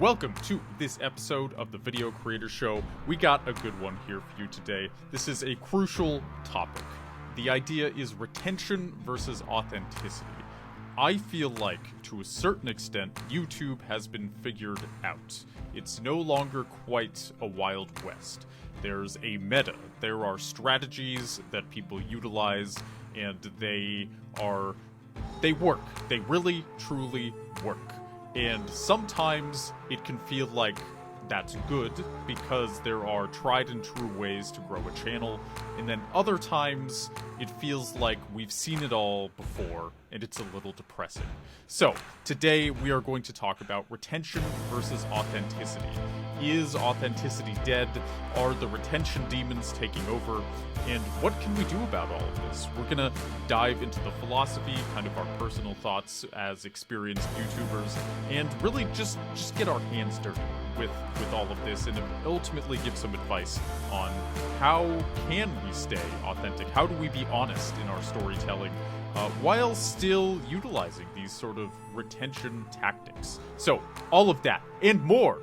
Welcome to this episode of the Video Creator Show. We got a good one here for you today. This is a crucial topic. The idea is retention versus authenticity. I feel like, to a certain extent, YouTube has been figured out. It's no longer quite a Wild West. There's a meta. There are strategies that people utilize, and they work. They really, truly work. And sometimes it can feel like that's good because there are tried and true ways to grow a channel, and then other times it feels like we've seen it all before and it's a little depressing. So today we are going to talk about retention versus authenticity. Is authenticity dead? Are the retention demons taking over? And what can we do about all of this? We're gonna dive into the philosophy, kind of our personal thoughts as experienced YouTubers, and really just get our hands dirty with all of this, and ultimately give some advice on how can we stay authentic? How do we be honest in our storytelling while still utilizing these sort of retention tactics? So all of that and more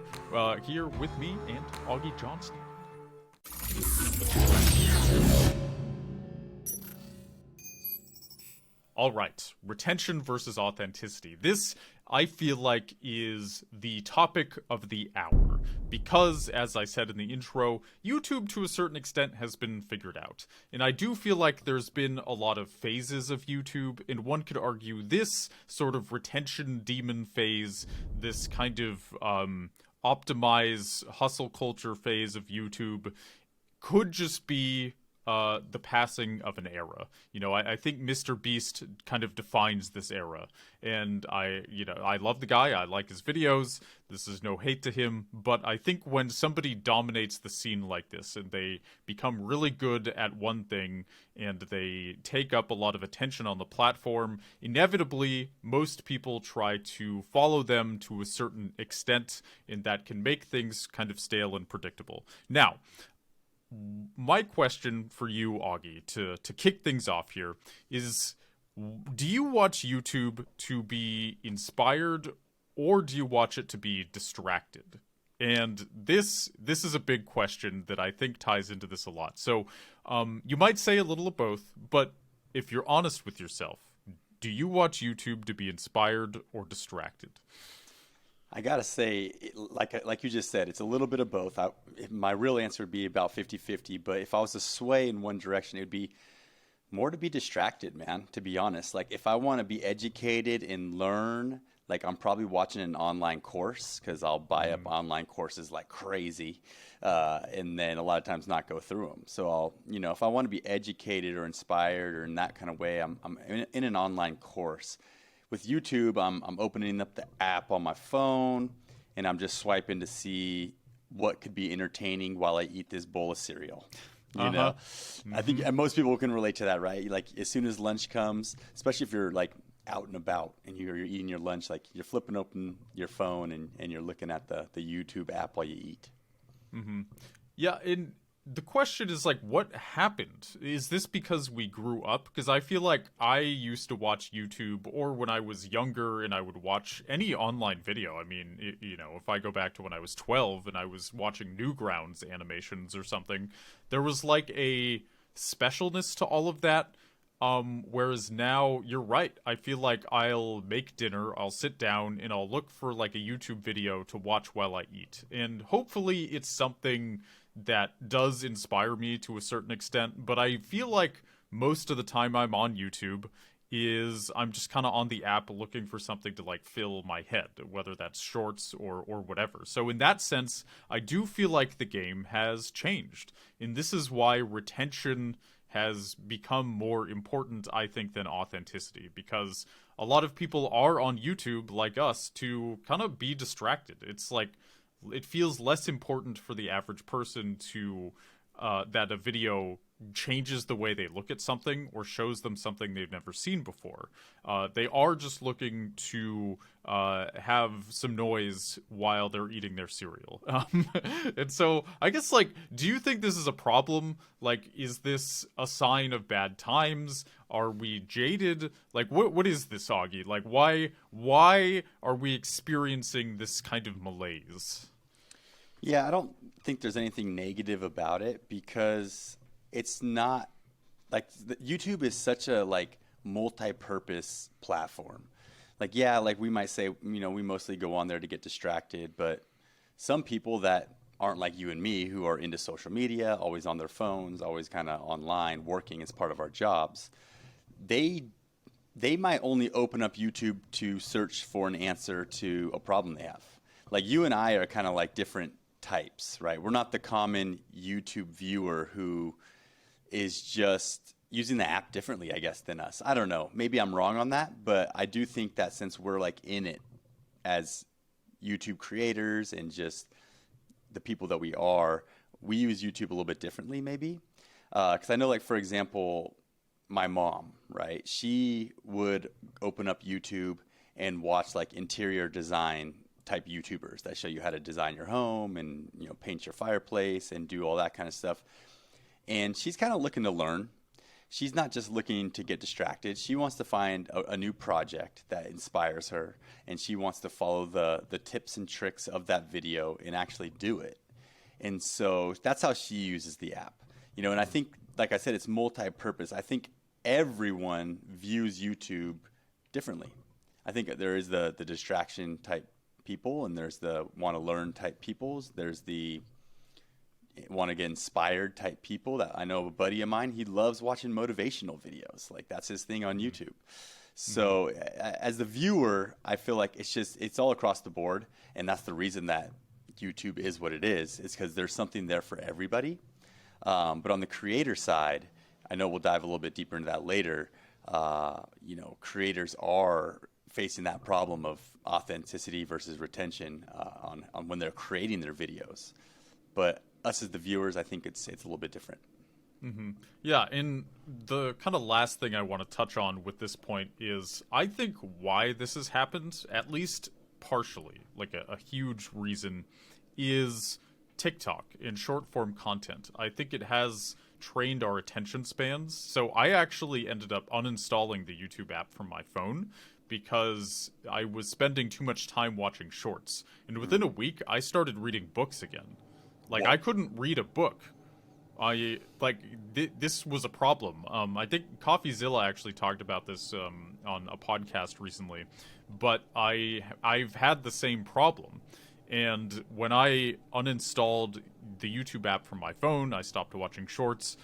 here with me and Augie Johnston. All right, retention versus authenticity. This, I feel like, is the topic of the hour because, as I said in the intro, YouTube to a certain extent has been figured out. And I do feel like there's been a lot of phases of YouTube, and one could argue this sort of retention demon phase, this kind of optimize hustle culture phase of YouTube, could just be the passing of an era. You know, I think Mr. Beast kind of defines this era, and I love the guy. I like his videos. This is no hate to him, but I think when somebody dominates the scene like this and they become really good at one thing and they take up a lot of attention on the platform, inevitably most people try to follow them to a certain extent, and that can make things kind of stale and predictable. Now, my question for you, Augie, to kick things off here is, do you watch YouTube to be inspired, or do you watch it to be distracted? And this is a big question that I think ties into this a lot. So you might say a little of both, but if you're honest with yourself, do you watch YouTube to be inspired or distracted? I gotta say, like you just said, it's a little bit of both. My real answer would be about 50-50, but if I was to sway in one direction, it would be more to be distracted, man, to be honest. Like, if I want to be educated and learn, like, I'm probably watching an online course, because I'll buy up online courses like crazy, and then a lot of times not go through them. So if I want to be educated or inspired or in that kind of way, I'm in an online course. With YouTube, I'm opening up the app on my phone, and I'm just swiping to see what could be entertaining while I eat this bowl of cereal. You know, I think most people can relate to that, right? Like, as soon as lunch comes, especially if you're like out and about and you're eating your lunch, like you're flipping open your phone and you're looking at the YouTube app while you eat. Mm-hmm. Yeah, and the question is, like, what happened? Is this because we grew up? Because I feel like I used to watch YouTube, or when I was younger and I would watch any online video. I mean, if I go back to when I was 12 and I was watching Newgrounds animations or something, there was like a specialness to all of that. Whereas now, you're right. I feel like I'll make dinner, I'll sit down, and I'll look for like a YouTube video to watch while I eat. And hopefully it's something that does inspire me to a certain extent, but I feel like most of the time I'm on YouTube is I'm just kind of on the app looking for something to like fill my head, whether that's shorts or whatever. So in that sense, I do feel like the game has changed, and this is why retention has become more important, I think, than authenticity, because a lot of people are on YouTube like us to kind of be distracted. It's like, it feels less important for the average person to that a video changes the way they look at something or shows them something they've never seen before. They are just looking to have some noise while they're eating their cereal. And so I guess, like, do you think this is a problem? Like, is this a sign of bad times? Are we jaded? Like, what is this, Augie? Like, why are we experiencing this kind of malaise? Yeah, I don't think there's anything negative about it because it's not like YouTube is such a like multi-purpose platform. Like yeah, like we might say, we mostly go on there to get distracted, but some people that aren't like you and me who are into social media, always on their phones, always kind of online working as part of our jobs, they they might only open up YouTube to search for an answer to a problem they have. Like you and I are kind of like different types, right? We're not the common YouTube viewer who is just using the app differently, I guess, than us. I don't know. Maybe I'm wrong on that, but I do think that since we're like in it as YouTube creators and just the people that we are, we use YouTube a little bit differently, maybe. Because I know, like, for example, my mom, right? She would open up YouTube and watch like interior design type YouTubers that show you how to design your home and, paint your fireplace and do all that kind of stuff. And she's kind of looking to learn. She's not just looking to get distracted. She wants to find a new project that inspires her, and she wants to follow the tips and tricks of that video and actually do it. And so that's how she uses the app. And I think, like I said, it's multi-purpose. I think everyone views YouTube differently. I think there is the distraction type people, and there's the want to learn type peoples. There's the want to get inspired type people. That I know a buddy of mine, he loves watching motivational videos. Like that's his thing on YouTube. So as the viewer, I feel like it's all across the board, and that's the reason that YouTube is what it is because there's something there for everybody. But on the creator side, I know we'll dive a little bit deeper into that later. Creators are facing that problem of authenticity versus retention on when they're creating their videos. But us as the viewers, I think it's a little bit different. Mm-hmm. Yeah, and the kind of last thing I want to touch on with this point is I think why this has happened, at least partially, like a huge reason, is TikTok in short form content. I think it has trained our attention spans. So I actually ended up uninstalling the YouTube app from my phone because I was spending too much time watching shorts. And within a week, I started reading books again. Like, I couldn't read a book. This was a problem. I think CoffeeZilla actually talked about this on a podcast recently, but I've had the same problem. And when I uninstalled the YouTube app from my phone, I stopped watching shorts.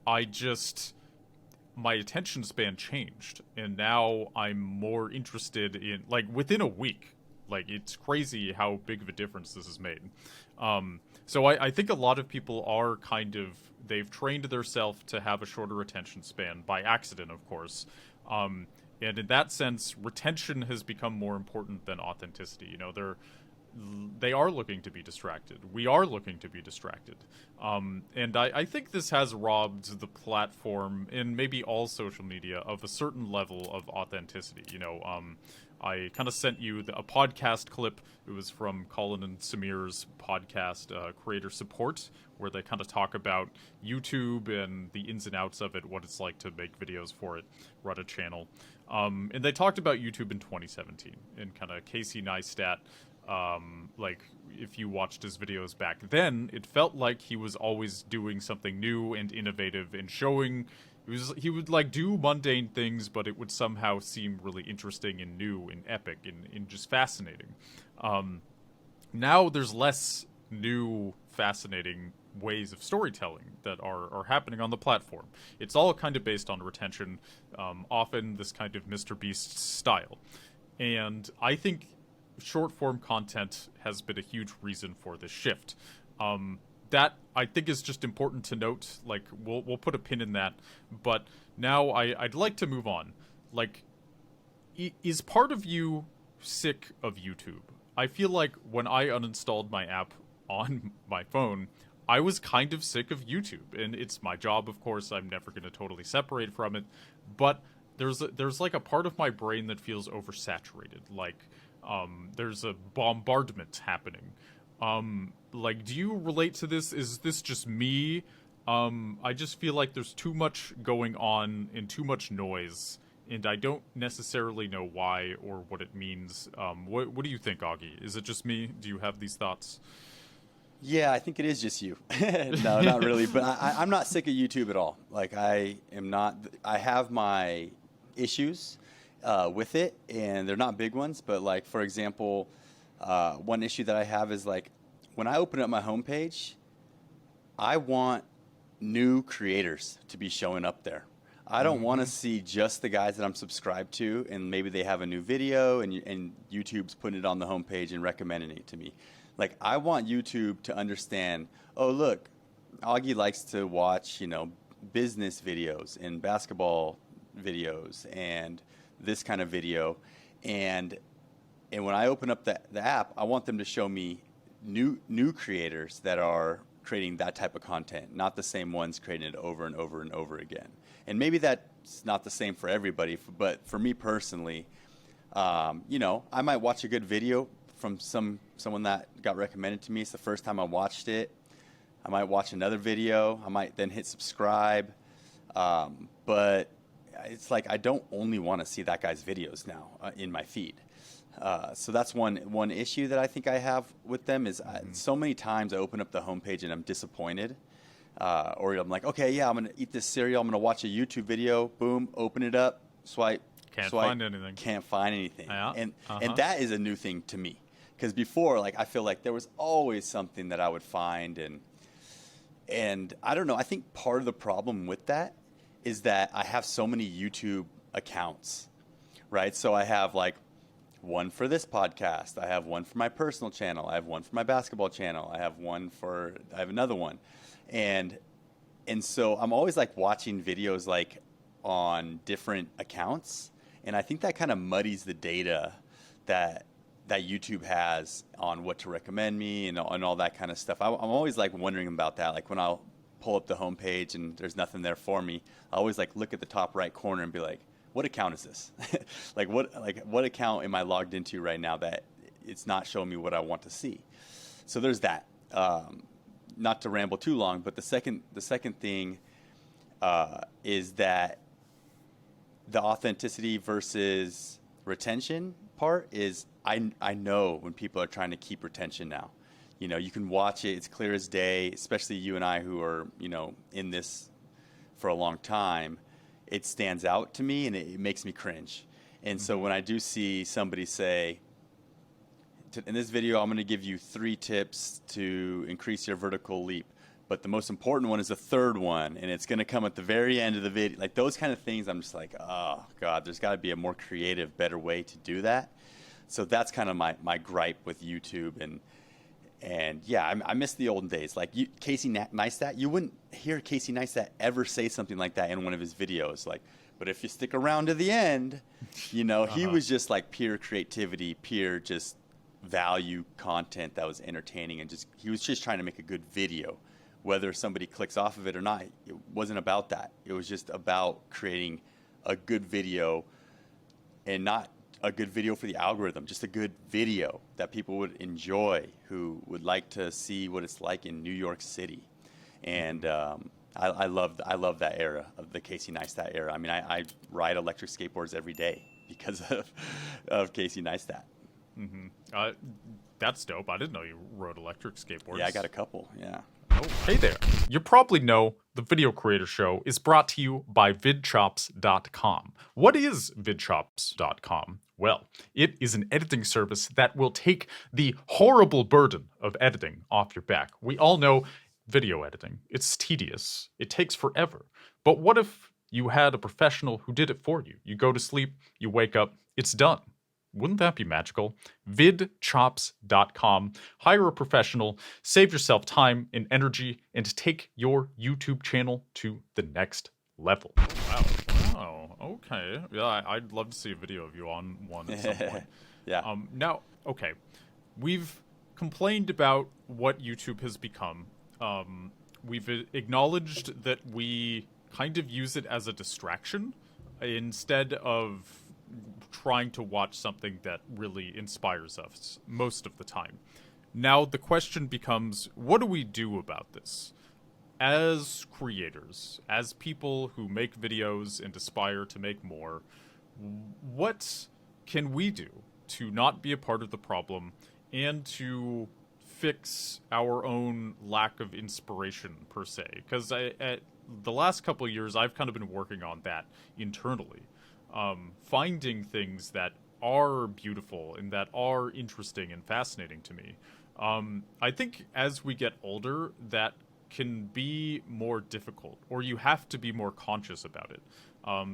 My attention span changed, and now I'm more interested in, like, within a week. Like, it's crazy how big of a difference this has made. So I think a lot of people are they've trained themselves to have a shorter attention span by accident, of course. And in that sense, retention has become more important than authenticity. They are looking to be distracted. We are looking to be distracted. And I think this has robbed the platform and maybe all social media of a certain level of authenticity. I kind of sent you a podcast clip. It was from Colin and Samir's podcast, Creator Support, where they kind of talk about YouTube and the ins and outs of it, what it's like to make videos for it, run a channel. And they talked about YouTube in 2017 and kind of Casey Neistat. Like, if you watched his videos back then, it felt like he was always doing something new and innovative and showing. He would like do mundane things, but it would somehow seem really interesting and new and epic and just fascinating. Now there's less new, fascinating ways of storytelling that are happening on the platform. It's all kind of based on retention, often this kind of Mr. Beast style. And I think short form content has been a huge reason for this shift. That I think is just important to note. Like, we'll put a pin in that. But now I'd like to move on. Like, is part of you sick of YouTube? I feel like when I uninstalled my app on my phone, I was kind of sick of YouTube, and it's my job, of course. I'm never going to totally separate from it, but there's like a part of my brain that feels oversaturated. Like, there's a bombardment happening. Like, do you relate to this? Is this just me? I just feel like there's too much going on and too much noise, and I don't necessarily know why or what it means. What do you think, Augie? Is it just me? Do you have these thoughts? Yeah, I think it is just you. No, not really. But I'm not sick of YouTube at all. Like, I am not. I have my issues with it, and they're not big ones. But, like, for example, one issue that I have is, like, when I open up my homepage, I want new creators to be showing up there. I don't want to see just the guys that I'm subscribed to, and maybe they have a new video, and YouTube's putting it on the homepage and recommending it to me. Like, I want YouTube to understand, oh, look, Augie likes to watch, business videos and basketball videos and this kind of video. And when I open up the app, I want them to show me new creators that are creating that type of content, not the same ones creating it over and over and over again. And maybe that's not the same for everybody, but for me personally, I might watch a good video from someone that got recommended to me. It's the first time I watched it. I might watch another video. I might then hit subscribe. But it's like I don't only want to see that guy's videos now in my feed. So that's one issue that I think I have with them is so many times I open up the homepage and I'm disappointed. Or I'm like, okay, yeah, I'm going to eat this cereal. I'm going to watch a YouTube video. Boom, open it up, swipe. Can't find anything. Can't find anything. Yeah. And that is a new thing to me. Because before, like, I feel like there was always something that I would find. And I don't know. I think part of the problem with that is that I have so many YouTube accounts, right? So I have, like, one for this podcast. I have one for my personal channel. I have one for my basketball channel. I have another one. And so I'm always, like, watching videos, like, on different accounts. And I think that kind of muddies the data that YouTube has on what to recommend me and all that kind of stuff. I'm always, like, wondering about that. Like, when I'll pull up the homepage and there's nothing there for me, I always, like, look at the top right corner and be like, what account is this? what account am I logged into right now that it's not showing me what I want to see? So there's that. Not to ramble too long, but the second thing is that the authenticity versus retention part is I know when people are trying to keep retention now. You can watch it. It's clear as day, especially you and I who are, in this for a long time. It stands out to me and it makes me cringe. And so when I do see somebody say, in this video, I'm going to give you 3 tips to increase your vertical leap. But the most important one is the third one, and it's going to come at the very end of the video. Like, those kind of things, I'm just like, oh, God, there's got to be a more creative, better way to do that. So that's kind of my gripe with YouTube. And yeah, I miss the olden days. Like, Casey Neistat, you wouldn't hear Casey Neistat ever say something like that in one of his videos. Like, but if you stick around to the end, he was just like pure creativity, pure just value content that was entertaining, and he was just trying to make a good video. Whether somebody clicks off of it or not, it wasn't about that. It was just about creating a good video, and not a good video for the algorithm, just a good video that people would enjoy, who would like to see what it's like in New York City. And I love that era of the Casey Neistat era. I mean, I ride electric skateboards every day because of Casey Neistat. Mm-hmm. That's dope. I didn't know you rode electric skateboards. Yeah, I got a couple. Yeah. Oh, hey there. You probably know the Video Creator Show is brought to you by vidchops.com. What is vidchops.com? Well, it is an editing service that will take the horrible burden of editing off your back. We all know video editing. It's tedious. It takes forever. But what if you had a professional who did it for you? You go to sleep, you wake up, it's done. Wouldn't that be magical? vidchops.com. Hire a professional, save yourself time and energy, and take your YouTube channel to the next level. Wow. Oh, okay. Yeah, I'd love to see a video of you on one at some point. Yeah. Now, okay. We've complained about what YouTube has become. We've acknowledged that we kind of use it as a distraction instead of trying to watch something that really inspires us most of the time. Now, the question becomes, what do we do about this? As creators, as people who make videos and aspire to make more, what can we do to not be a part of the problem and to fix our own lack of inspiration per se? Because at the last couple of years, I've kind of been working on that internally, finding things that are beautiful and that are interesting and fascinating to me. I think as we get older, that can be more difficult, or you have to be more conscious about it.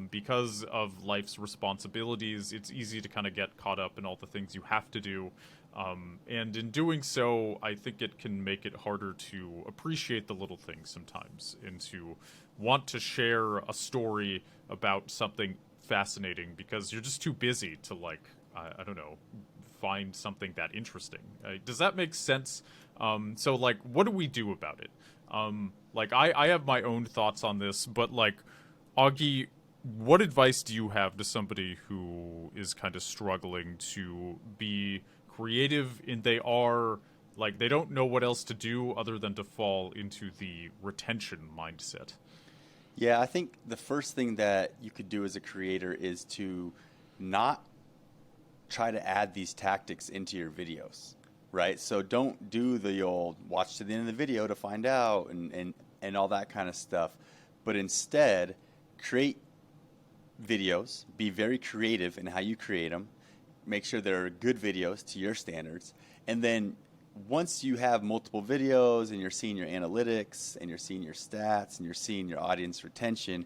Because of life's responsibilities, it's easy to kind of get caught up in all the things you have to do. And in doing so, I think it can make it harder to appreciate the little things sometimes and to want to share a story about something fascinating because you're just too busy to, like, I don't know, find something that interesting. Does that make sense? So, like, what do we do about it? Like, I have my own thoughts on this, but, like, Augie, what advice do you have to somebody who is kind of struggling to be creative and they are, like, they don't know what else to do other than to fall into the retention mindset? Yeah, I think the first thing that you could do as a creator is to not try to add these tactics into your videos, right? So don't do the old watch to the end of the video to find out and all that kind of stuff, but instead create videos, be very creative in how you create them, make sure they're good videos to your standards, and then once you have multiple videos and you're seeing your analytics and you're seeing your stats and you're seeing your audience retention,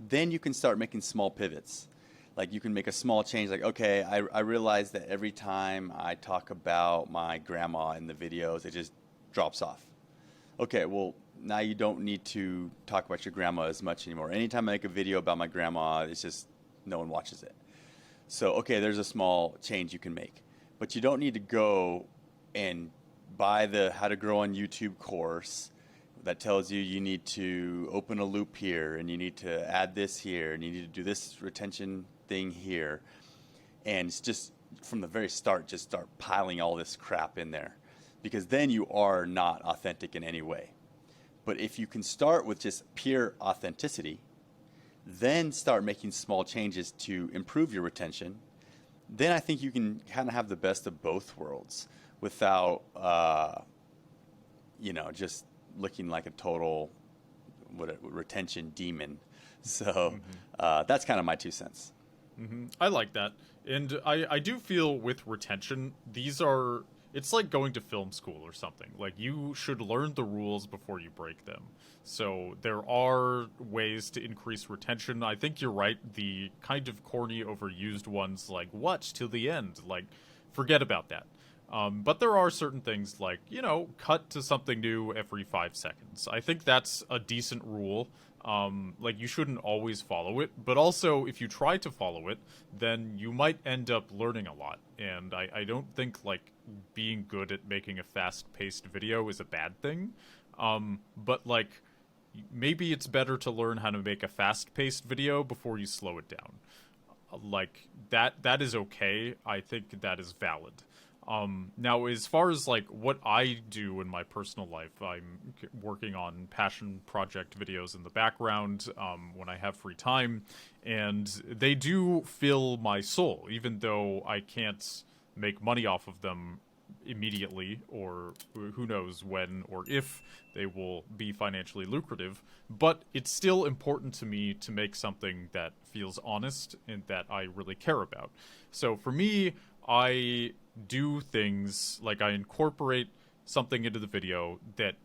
then you can start making small pivots. Like you can make a small change, like, okay, I realize that every time I talk about my grandma in the videos, it just drops off. Okay, well, now you don't need to talk about your grandma as much anymore. Anytime I make a video about my grandma, it's just no one watches it. So, okay, there's a small change you can make. But you don't need to go and buy the How to Grow on YouTube course that tells you you need to open a loop here and you need to add this here and you need to do this retention thing here. And it's just from the very start, just start piling all this crap in there because then you are not authentic in any way. But if you can start with just pure authenticity, then start making small changes to improve your retention, then I think you can kind of have the best of both worlds without, just looking like a total retention demon. So that's kind of my 2 cents. I like that. And I do feel with retention, it's like going to film school or something. Like, you should learn the rules before you break them. So there are ways to increase retention. I think you're right. The kind of corny, overused ones, like, watch till the end. Like, forget about that. But there are certain things like, cut to something new every 5 seconds. I think that's a decent rule. Like, you shouldn't always follow it, but also if you try to follow it, then you might end up learning a lot. And I don't think, like, being good at making a fast-paced video is a bad thing. But, like, maybe it's better to learn how to make a fast-paced video before you slow it down. Like, that is okay. I think that is valid. Now, as far as, like, what I do in my personal life, I'm working on passion project videos in the background when I have free time, and they do fill my soul, even though I can't make money off of them immediately, or who knows when or if they will be financially lucrative, but it's still important to me to make something that feels honest and that I really care about. So for me, I do things like I incorporate something into the video that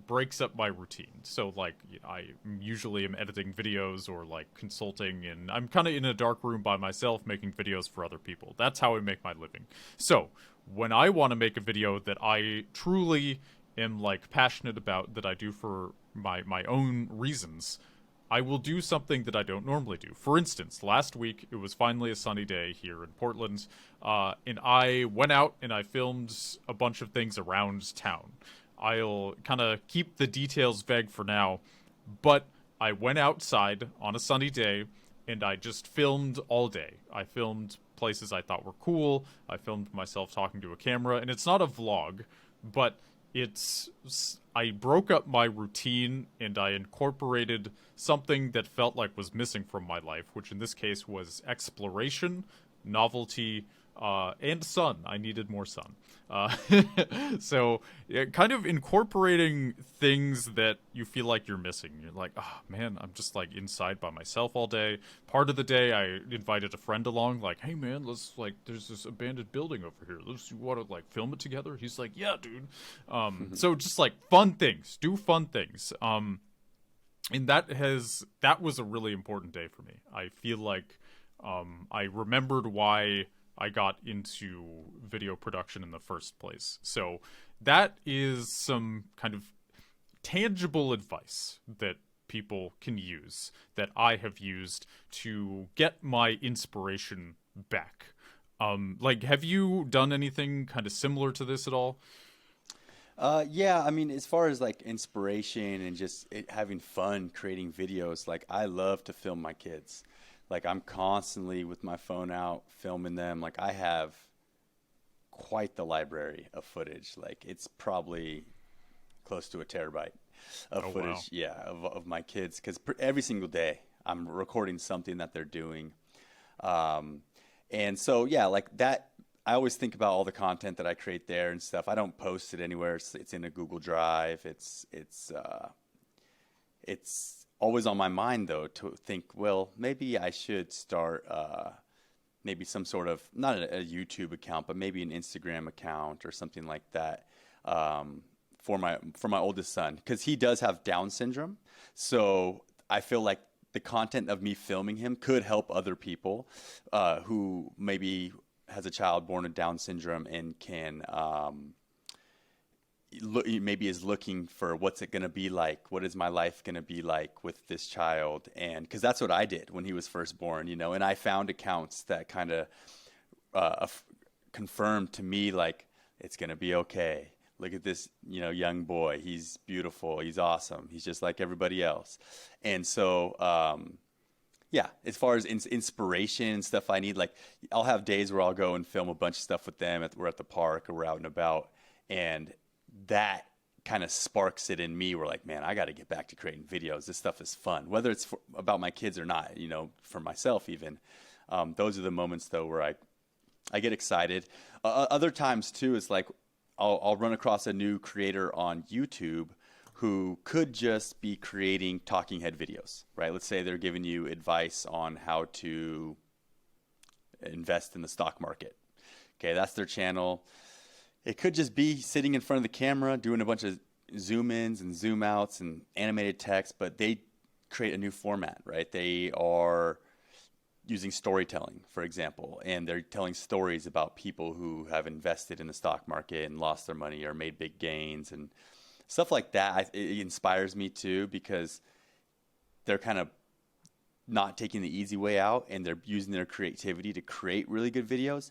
breaks up my routine. So, like, I usually am editing videos or, like, consulting, and I'm kind of in a dark room by myself making videos for other people. That's how I make my living. So, when I want to make a video that I truly am, like, passionate about, that I do for my own reasons, I will do something that I don't normally do. For instance, last week, it was finally a sunny day here in Portland, and I went out and I filmed a bunch of things around town. I'll kind of keep the details vague for now, but I went outside on a sunny day and I just filmed all day. I filmed places I thought were cool. I filmed myself talking to a camera, and it's not a vlog, but it's I broke up my routine and I incorporated something that felt like was missing from my life, which in this case was exploration, novelty, and sun. I needed more sun. Uh, so, yeah, kind of incorporating things that you feel like you're missing. You're like, oh man, I'm just like inside by myself all day. Part of the day, I invited a friend along, like, hey man, let's like, there's this abandoned building over here. Let's you want to like film it together. He's like, yeah, dude. So just like fun things, do fun things. And that was a really important day for me. I feel like I remembered why I got into video production in the first place. So that is some kind of tangible advice that people can use that I have used to get my inspiration back. Like, have you done anything kind of similar to this at all? Yeah, I mean, as far as like inspiration and just having fun creating videos, like I love to film my kids. Like I'm constantly with my phone out filming them. Like I have quite the library of footage. Like it's probably close to a terabyte of Oh wow. footage, yeah, of my kids. Because every single day I'm recording something that they're doing. Um, and so, yeah, like that, I always think about all the content that I create there and stuff. I don't post it anywhere. It's in a Google Drive. It's always on my mind though to think, well, maybe I should start maybe some sort of not a YouTube account, but maybe an Instagram account or something like that for my oldest son because he does have Down syndrome. So I feel like the content of me filming him could help other people who maybe has a child born with Down syndrome and can maybe is looking for what's it going to be like, what is my life going to be like with this child, and because that's what I did when he was first born, you know, and I found accounts that kind of confirmed to me like it's going to be okay. Look at this, you know, young boy. He's beautiful. He's awesome. He's just like everybody else. And so, yeah, as far as inspiration and stuff I need, like I'll have days where I'll go and film a bunch of stuff with them. We're at the park or we're out and about, and that kind of sparks it in me. We're like, man, I got to get back to creating videos. This stuff is fun, whether it's about my kids or not. You know, for myself even. Those are the moments though where I get excited. Other times too, it's like I'll run across a new creator on YouTube who could just be creating talking head videos, right? Let's say they're giving you advice on how to invest in the stock market. Okay, that's their channel. It could just be sitting in front of the camera doing a bunch of zoom ins and zoom outs and animated text, but they create a new format, right? They are using storytelling, for example, and they're telling stories about people who have invested in the stock market and lost their money or made big gains and stuff like that. It inspires me too because they're kind of not taking the easy way out and they're using their creativity to create really good videos.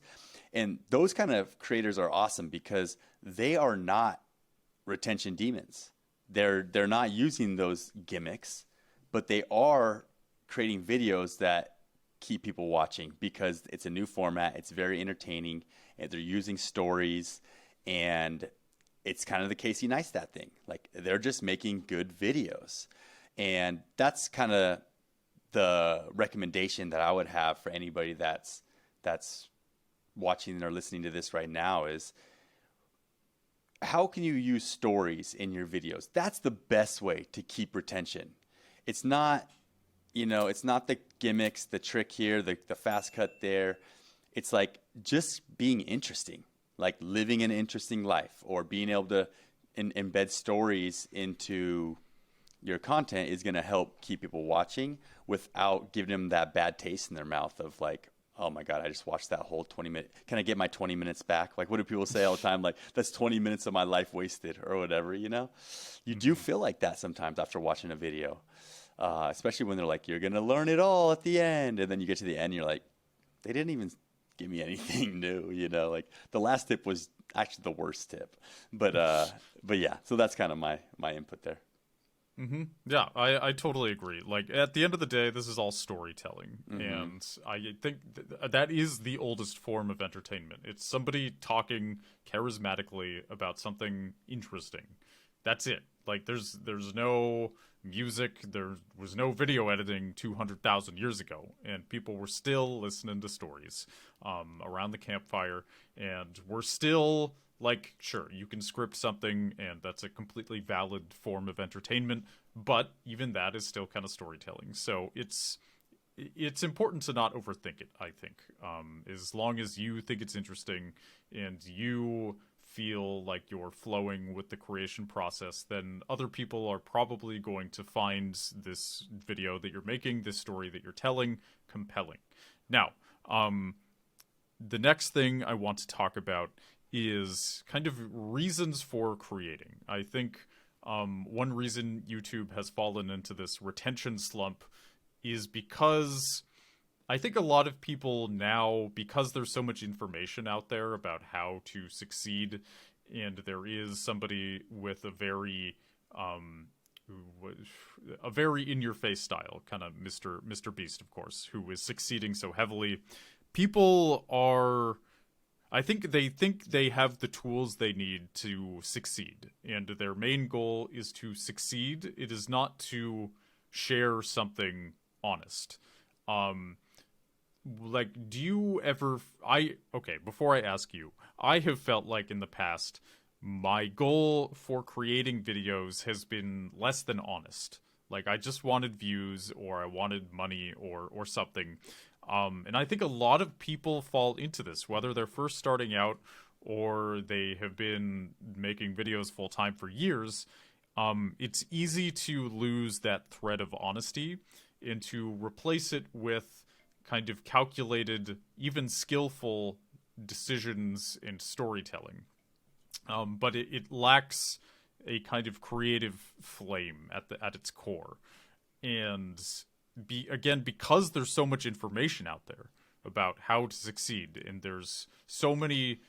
And those kind of creators are awesome because they are not retention demons. They're not using those gimmicks, but they are creating videos that keep people watching because it's a new format. It's very entertaining, and they're using stories, and it's kind of the Casey Neistat thing. Like they're just making good videos, and that's kind of the recommendation that I would have for anybody that's watching or listening to this right now is how can you use stories in your videos? That's the best way to keep retention. It's not, you know, it's not the gimmicks, the trick here, the fast cut there. It's like just being interesting, like living an interesting life or being able to embed stories into your content is going to help keep people watching without giving them that bad taste in their mouth of like, oh my God, I just watched that whole 20 minute. Can I get my 20 minutes back? Like, what do people say all the time? Like, that's 20 minutes of my life wasted or whatever, you know? You do feel like that sometimes after watching a video, especially when they're like, you're going to learn it all at the end. And then you get to the end, you're like, they didn't even give me anything new, you know. Like the last tip was actually the worst tip, but yeah. So that's kind of my input there. Yeah, I totally agree. Like at the end of the day, this is all storytelling, Hmm. and I think that is the oldest form of entertainment. It's somebody talking charismatically about something interesting. That's it. Like there's no music, there was no video editing 200,000 years ago, and people were still listening to stories around the campfire, and we're still like, sure, you can script something, and that's a completely valid form of entertainment, but even that is still kind of storytelling. So it's important to not overthink it. I think, as long as you think it's interesting and you feel like you're flowing with the creation process, then other people are probably going to find this video that you're making, this story that you're telling, compelling. Now, um, the next thing I want to talk about is kind of reasons for creating. I think one reason YouTube has fallen into this retention slump is because I think a lot of people now, because there's so much information out there about how to succeed, and there is somebody with um, a very in-your-face style, kind of Mr. Beast, of course, who is succeeding so heavily. People are, I think they have the tools they need to succeed, and their main goal is to succeed. It is not to share something honest. Um, like, do you ever? I okay. Before I ask you, I have felt like in the past, my goal for creating videos has been less than honest. Like, I just wanted views, or I wanted money, or something. And I think a lot of people fall into this, whether they're first starting out or they have been making videos full time for years. It's easy to lose that thread of honesty and to replace it with kind of calculated, even skillful decisions and storytelling. But it lacks a kind of creative flame at its core, and again, because there's so much information out there about how to succeed, and there's so many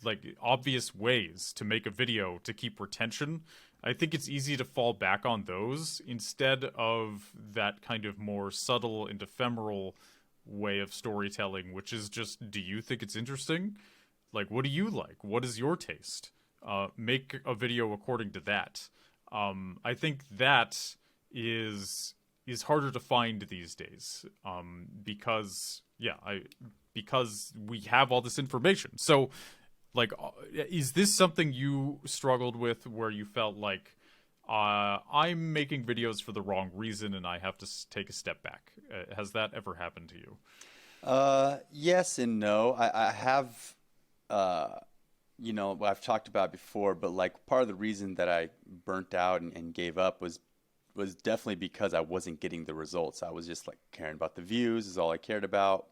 like obvious ways to make a video to keep retention. I think it's easy to fall back on those instead of that kind of more subtle and ephemeral way of storytelling, which is just, do you think it's interesting? Like, what do you like? What is your taste? Make a video according to that. I think that is is harder to find these days, because because we have all this information. So, like, is this something you struggled with, where you felt like I'm making videos for the wrong reason and I have to take a step back? Has that ever happened to you? Yes and no. I have, uh, what I've talked about before, but like part of the reason that I burnt out and gave up was definitely because I wasn't getting the results. I was just like caring about the views is all I cared about.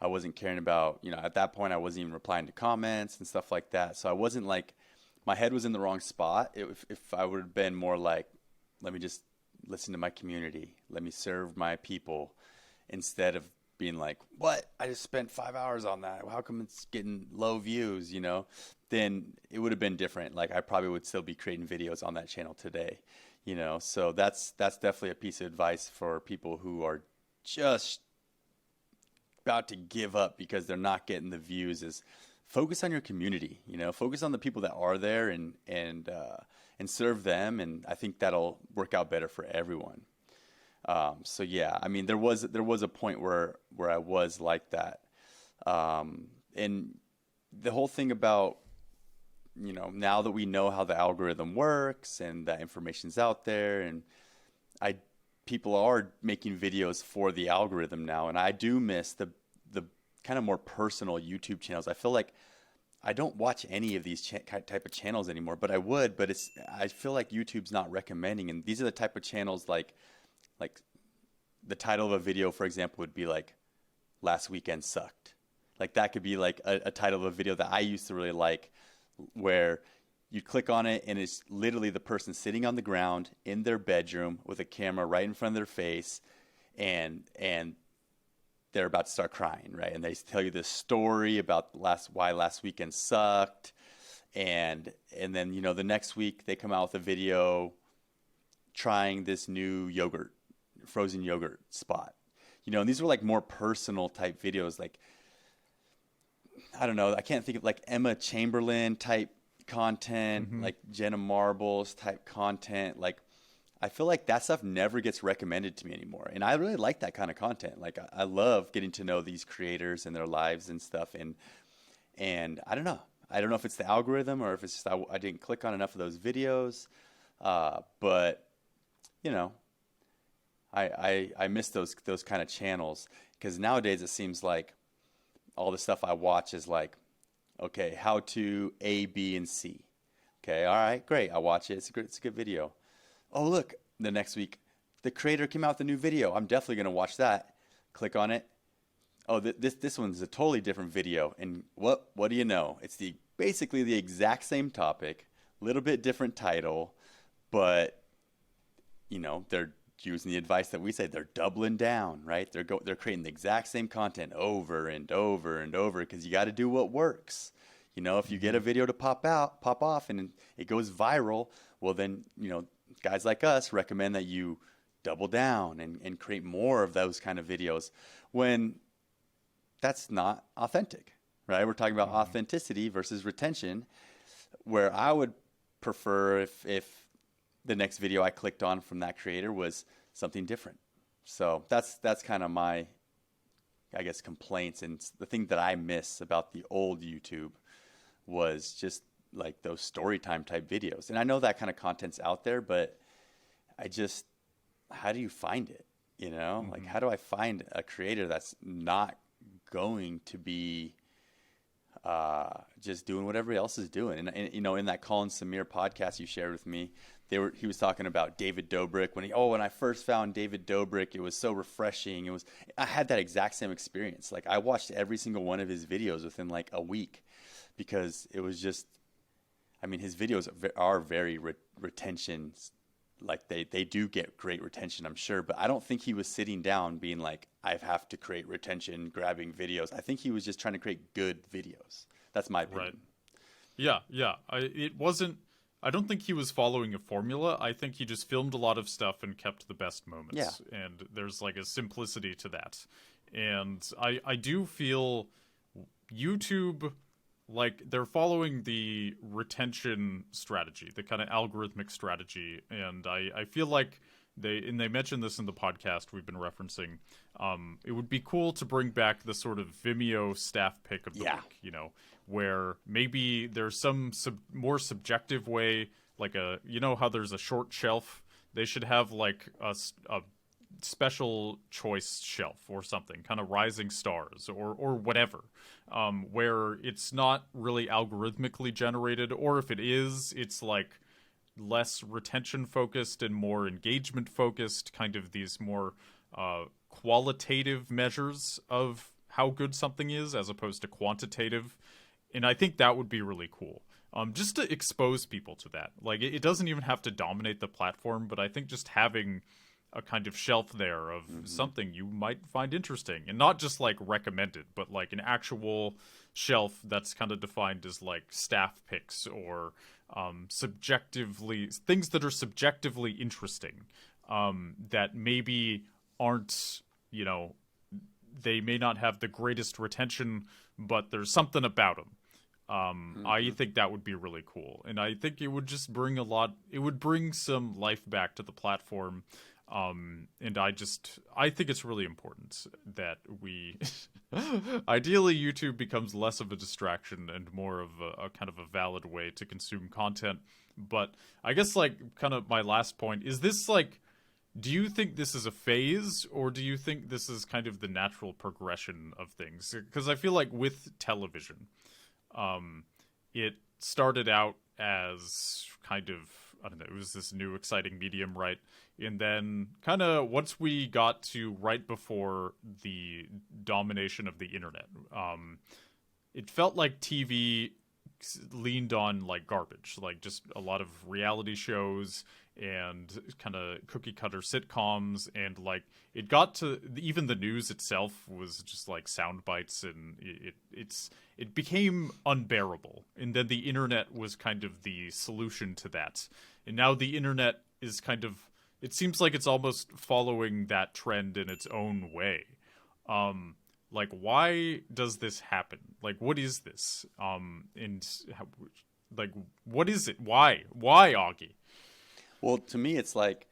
I wasn't caring about, at that point I wasn't even replying to comments and stuff like that. So I wasn't like, my head was in the wrong spot. If I would have been more like, let me just listen to my community, let me serve my people, instead of being like, what? I just spent 5 hours on that. How come it's getting low views, Then it would have been different. Like I probably would still be creating videos on that channel today, So that's definitely a piece of advice for people who are just about to give up because they're not getting the views, is focus on your community, focus on the people that are there, and serve them, and I think that'll work out better for everyone. So yeah, I mean there was a point where I was like that. And the whole thing about, now that we know how the algorithm works and that information's out there, and I people are making videos for the algorithm now, and I do miss the kind of more personal YouTube channels. I feel like I don't watch any of these type of channels anymore, but I would. But I feel like YouTube's not recommending, and these are the type of channels like the title of a video, for example, would be like "Last Weekend Sucked." Like that could be like a title of a video that I used to really like, where you click on it and it's literally the person sitting on the ground in their bedroom with a camera right in front of their face, and they're about to start crying, right? And they tell you this story about why last weekend sucked, and then the next week they come out with a video trying this new frozen yogurt spot. And these were like more personal type videos, like I don't know, I can't think of like Emma Chamberlain type content, like Jenna Marbles type content. Like I feel like that stuff never gets recommended to me anymore. And I really like that kind of content. Like I love getting to know these creators and their lives and stuff. And I don't know. I don't know if it's the algorithm or if it's just I didn't click on enough of those videos. But I miss those kind of channels, because nowadays it seems like all the stuff I watch is like, okay, how to A, B, and C. Okay, all right, great. I watch it. It's a good video. Oh, look, the next week, the creator came out with a new video. I'm definitely going to watch that. Click on it. Oh, this one's a totally different video. And what do you know? It's basically the exact same topic, little bit different title, but they're using the advice that we say. They're doubling down, right? They're creating the exact same content over and over and over, because you got to do what works. If you get a video to pop off and it goes viral, well then, guys like us recommend that you double down and create more of those kind of videos, when that's not authentic, right? We're talking about authenticity versus retention, where I would prefer if the next video I clicked on from that creator was something different. So that's kind of my, I guess, complaints, and the thing that I miss about the old YouTube was just like those story time type videos. And I know that kind of content's out there, but how do you find it? Like, how do I find a creator that's not going to be just doing what everybody else is doing? And in that Colin Samir podcast you shared with me, he was talking about David Dobrik. When I first found David Dobrik, it was so refreshing. I had that exact same experience. Like, I watched every single one of his videos within like a week, because it was just, his videos are very retention. Like they do get great retention, I'm sure, but I don't think he was sitting down being like, I have to create retention grabbing videos. I think he was just trying to create good videos. That's my opinion. Right. Yeah. I don't think he was following a formula. I think he just filmed a lot of stuff and kept the best moments. Yeah. And there's like a simplicity to that. And I do feel YouTube, like, they're following the retention strategy, the kind of algorithmic strategy. And I feel like they mentioned this in the podcast we've been referencing. It would be cool to bring back the sort of Vimeo staff pick of the week, where maybe there's some more subjective way, like how there's a short shelf. They should have like a special choice shelf or something, kind of rising stars or whatever, where it's not really algorithmically generated, or if it is, it's like less retention focused and more engagement focused, kind of these more qualitative measures of how good something is as opposed to quantitative. And I think that would be really cool. Just to expose people to that. Like, it doesn't even have to dominate the platform, but I think just having a kind of shelf there of something you might find interesting, and not just like recommended, but like an actual shelf that's kind of defined as like staff picks or things that are subjectively interesting, that maybe aren't, they may not have the greatest retention, but there's something about them. I think that would be really cool. And I think it would just bring some life back to the platform. And I think it's really important that we, ideally YouTube becomes less of a distraction and more of a kind of a valid way to consume content. But I guess like kind of my last point is this, like, do you think this is a phase, or do you think this is kind of the natural progression of things? Because I feel like with television, it started out as kind of, I don't know, it was this new exciting medium, right? And then kind of once we got to right before the domination of the internet, it felt like TV leaned on like garbage, like just a lot of reality shows and kind of cookie cutter sitcoms, and like it got to even the news itself was just like sound bites, and it became unbearable. And then the internet was kind of the solution to that, and now the internet is kind of, it seems like it's almost following that trend in its own way. Like, why does this happen? Like, what is this? And how, like, what is it? Why Augie? Well, to me, it's like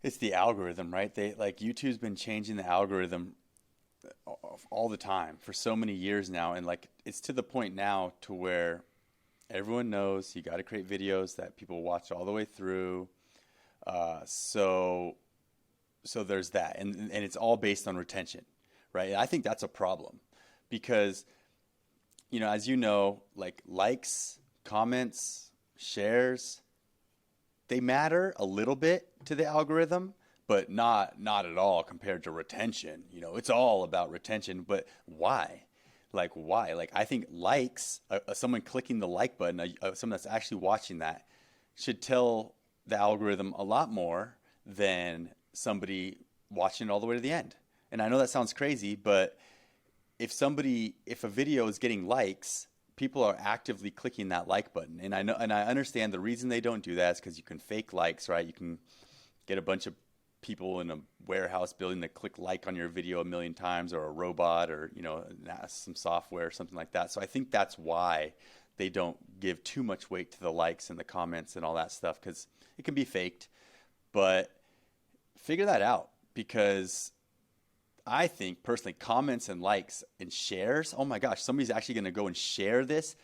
it's the algorithm, right? They like YouTube's been changing the algorithm all the time for so many years now, and like it's to the point now to where everyone knows you got to create videos that people watch all the way through. So there's that, and it's all based on retention, right? And I think that's a problem because, as you know, like likes, comments, shares, they matter a little bit to the algorithm, but not at all compared to retention. It's all about retention, but why? Like why? Like I think likes, someone clicking the like button, someone that's actually watching that, should tell the algorithm a lot more than somebody watching it all the way to the end. And I know that sounds crazy, but if a video is getting likes, people are actively clicking that like button. And I understand the reason they don't do that is because you can fake likes, right? You can get a bunch of people in a warehouse building to click like on your video a million times, or a robot, or some software or something like that. So I think that's why they don't give too much weight to the likes and the comments and all that stuff, because it can be faked. But figure that out, because I think personally, comments and likes and shares, oh my gosh, somebody's actually going to go and share this.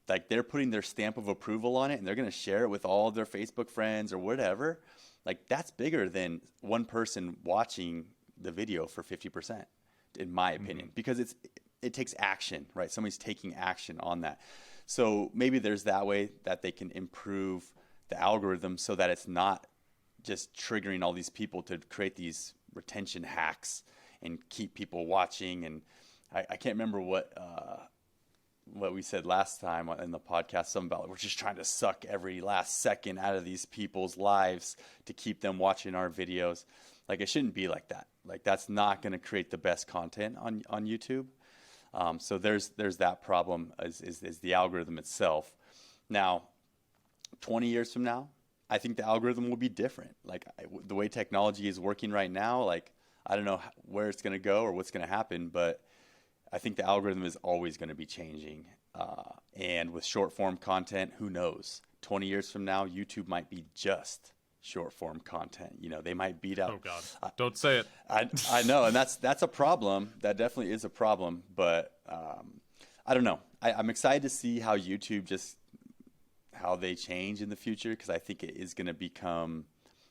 Like they're putting their stamp of approval on it, and they're going to share it with all of their Facebook friends or whatever. Like that's bigger than one person watching the video for 50%, in my opinion, because it takes action, right? Somebody's taking action on that. So maybe there's that way that they can improve the algorithm so that it's not just triggering all these people to create these retention hacks and keep people watching. And I can't remember what we said last time in the podcast, something about we're just trying to suck every last second out of these people's lives to keep them watching our videos. Like it shouldn't be like that. Like that's not going to create the best content on YouTube. So there's that problem is the algorithm itself. Now, 20 years from now, I think the algorithm will be different. Like the way technology is working right now, like I don't know where it's going to go or what's going to happen, but I think the algorithm is always going to be changing. And with short form content, who knows? 20 years from now, YouTube might be just short form content. They might beat out. Oh God, don't say it. I know, and that's a problem. That definitely is a problem. But I don't know. I'm excited to see how they change in the future, because I think it is going to become,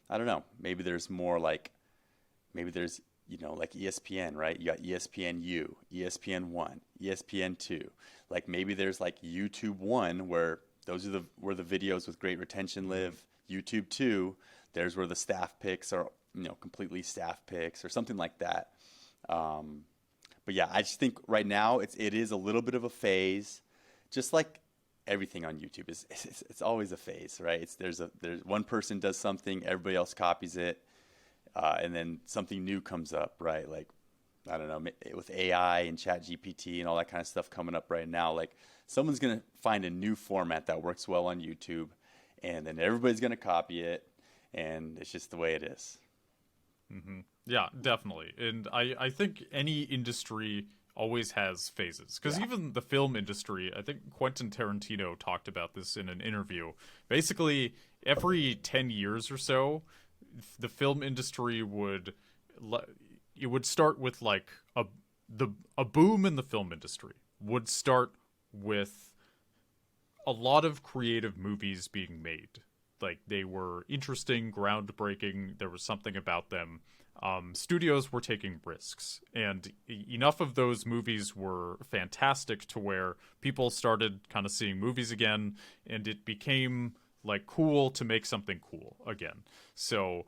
I don't know, maybe there's more like, like ESPN, right? You got ESPNU, ESPN1, ESPN2. Like maybe there's like YouTube 1, where those are where the videos with great retention live. YouTube 2, there's where the staff picks are, completely staff picks or something like that. But yeah, I just think right now it is a little bit of a phase, just like everything on YouTube it's always a phase, right? There's one person does something, everybody else copies it. And then something new comes up, right? Like, I don't know, with AI and ChatGPT and all that kind of stuff coming up right now, like someone's going to find a new format that works well on YouTube, and then everybody's going to copy it, and it's just the way it is. Mm-hmm. Yeah, definitely. And I think any industry always has phases, because even the film industry, I think Quentin Tarantino talked about this in an interview. Basically, every 10 years or so, the film industry would start with like a boom in the film industry would start with a lot of creative movies being made. Like they were interesting, groundbreaking. There was something about them. Studios were taking risks, and enough of those movies were fantastic to where people started kind of seeing movies again, and it became like cool to make something cool again. So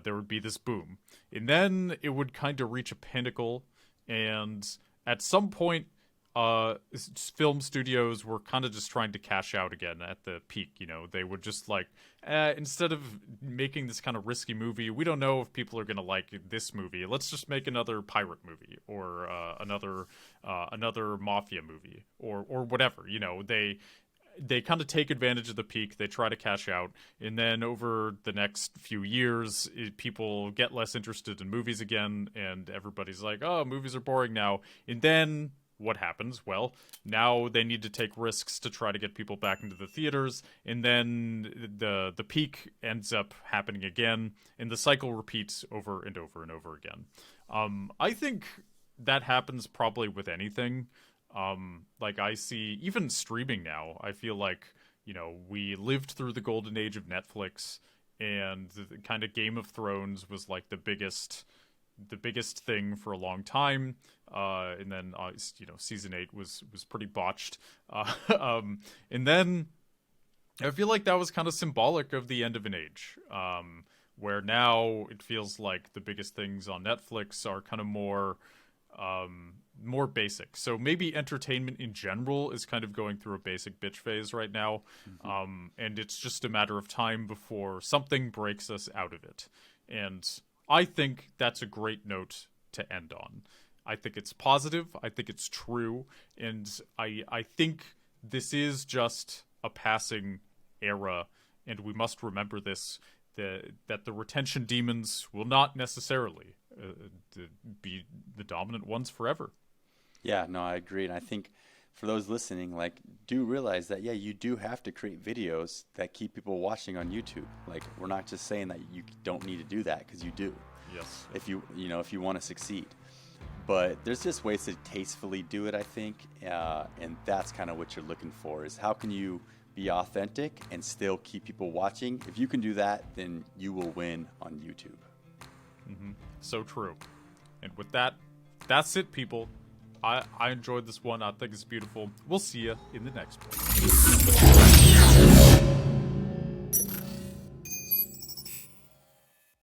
there would be this boom, and then it would kind of reach a pinnacle, and at some point film studios were kind of just trying to cash out again at the peak. You know, they would just like, instead of making this kind of risky movie, we don't know if people are gonna like this movie. Let's just make another pirate movie or another mafia movie or whatever. You know, they kind of take advantage of the peak. They try to cash out, and then over the next few years, people get less interested in movies again, and everybody's like, "Oh, movies are boring now." And then what happens? Well, now they need to take risks to try to get people back into the theaters, and then the peak ends up happening again, and the cycle repeats over and over and over again. I think that happens probably with anything. Like I see even streaming now, I feel like, you know, we lived through the golden age of Netflix, and the kind of Game of Thrones was like the biggest thing for a long time. And then, you know, season 8 was pretty botched. And then I feel like that was kind of symbolic of the end of an age. Where now it feels like the biggest things on Netflix are kind of more basic. So maybe entertainment in general is kind of going through a basic bitch phase right now. And it's just a matter of time before something breaks us out of it. And I think that's a great note to end on. I think it's positive. I think it's true. And I think this is just a passing era. And we must remember this, that the retention demons will not necessarily be the dominant ones forever. Yeah, no, I agree. And I think for those listening, like, do realize that, yeah, you do have to create videos that keep people watching on YouTube. Like, we're not just saying that you don't need to do that, because you do. Yes. If you want to succeed. But there's just ways to tastefully do it, I think. And that's kind of what you're looking for, is how can you be authentic and still keep people watching? If you can do that, then you will win on YouTube. So true. And with that, that's it, people. I enjoyed this one. I think it's beautiful. We'll see you in the next one.